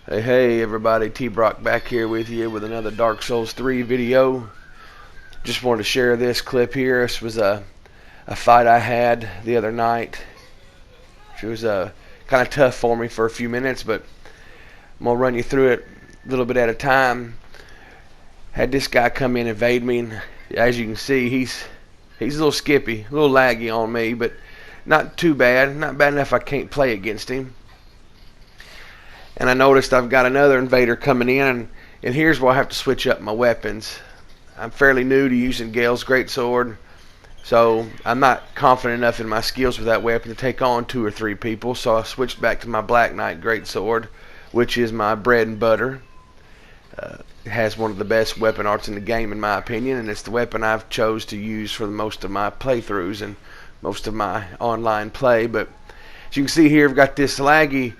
Hey everybody, T-Brock back here with you with another Dark Souls 3 video. Just wanted to share this clip here. This was a fight I had the other night. It was kind of tough for me for a few minutes, but I'm going to run you through it a little bit at a time. Had this guy come in and invade me, and as you can see, he's a little skippy, a little laggy on me, but not too bad. Not bad enough I can't play against him. And I noticed I've got another invader coming in, and here's where I have to switch up my weapons. I'm fairly new to using Gale's greatsword, so I'm not confident enough in my skills with that weapon to take on 2 or 3 people, so I switched back to my Black Knight greatsword, which is my bread and butter. It has one of the best weapon arts in the game in my opinion, and it's the weapon I've chose to use for most of my playthroughs and most of my online play. But as you can see here, I've got this laggy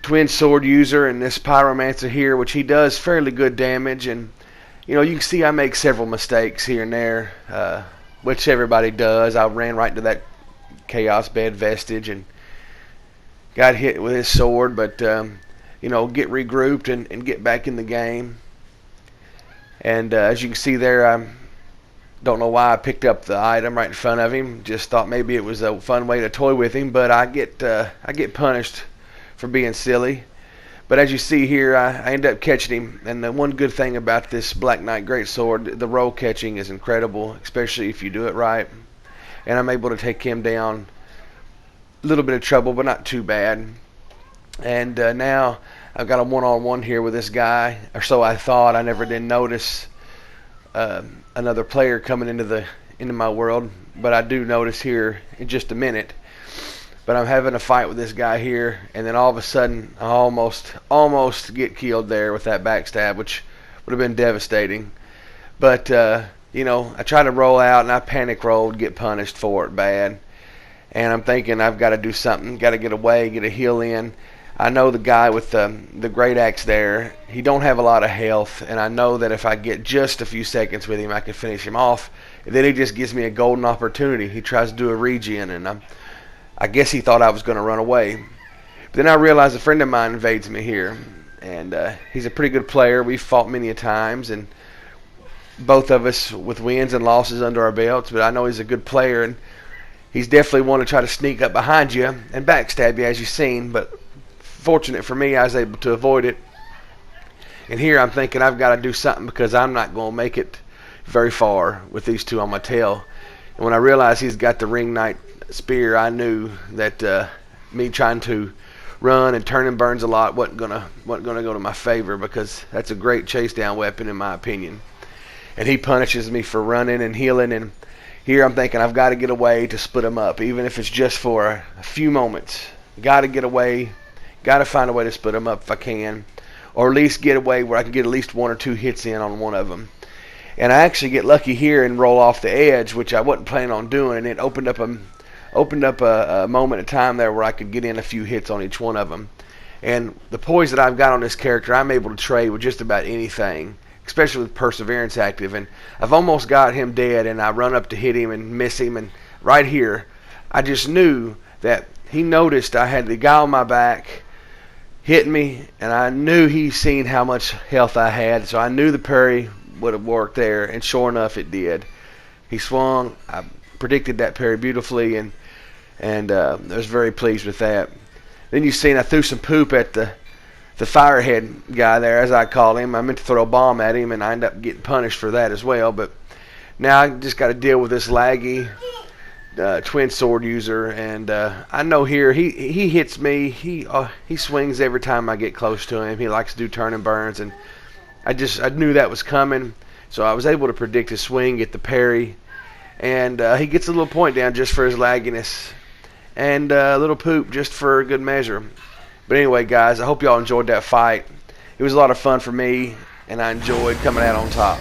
twin sword user and this pyromancer here, which he does fairly good damage, and you can see I make several mistakes here and there, which everybody does. I ran right into that chaos bed vestige and got hit with his sword, but get regrouped and get back in the game. And as you can see there, I don't know why I picked up the item right in front of him. Just thought maybe it was a fun way to toy with him, but I get punished for being silly. But as you see here, I end up catching him, and the one good thing about this Black Knight greatsword, the roll catching is incredible, especially if you do it right. And I'm able to take him down. A little bit of trouble, but not too bad. And now I've got a one-on-one here with this guy, or so I thought. I never did notice another player coming into my world, but I do notice here in just a minute. But I'm having a fight with this guy here, and then all of a sudden I almost get killed there with that backstab, which would have been devastating. But I try to roll out, and I panic rolled, get punished for it bad. And I'm thinking I've got to do something, got to get away, get a heal in. I know the guy with the great axe there, he don't have a lot of health, and I know that if I get just a few seconds with him, I can finish him off. And then he just gives me a golden opportunity. He tries to do a regen, and I guess he thought I was going to run away. But then I realized a friend of mine invades me here, and he's a pretty good player. We've fought many a times, and both of us with wins and losses under our belts, but I know he's a good player, and he's definitely one to try to sneak up behind you and backstab you, as you've seen. But fortunate for me, I was able to avoid it. And here I'm thinking I've got to do something, because I'm not going to make it very far with these two on my tail. And when I realized he's got the ring knight spear, I knew that me trying to run and turn and burns a lot wasn't gonna go to my favor, because that's a great chase down weapon in my opinion. And he punishes me for running and healing, and here I'm thinking I've got to get away to split him up, even if it's just for a few moments. Got to get away, got to find a way to split him up if I can, or at least get away where I can get at least 1 or 2 hits in on one of them. And I actually get lucky here and roll off the edge, which I wasn't planning on doing, and it opened up a moment of time there where I could get in a few hits on each one of them. And the poise that I've got on this character, I'm able to trade with just about anything, especially with Perseverance active. And I've almost got him dead, and I run up to hit him and miss him. And right here, I just knew that he noticed I had the guy on my back hitting me, and I knew he seen how much health I had, so I knew the parry would have worked there, and sure enough, it did. He swung. I predicted that parry beautifully, and I was very pleased with that. Then you seen I threw some poop at the firehead guy there, as I call him. I meant to throw a bomb at him, and I ended up getting punished for that as well. But now I just got to deal with this laggy twin sword user, and I know here he hits me. He swings every time I get close to him. He likes to do turn and burns, and I knew that was coming, so I was able to predict his swing, get the parry, and he gets a little point down just for his lagginess, and a little poop just for good measure. But anyway, guys, I hope y'all enjoyed that fight. It was a lot of fun for me, and I enjoyed coming out on top.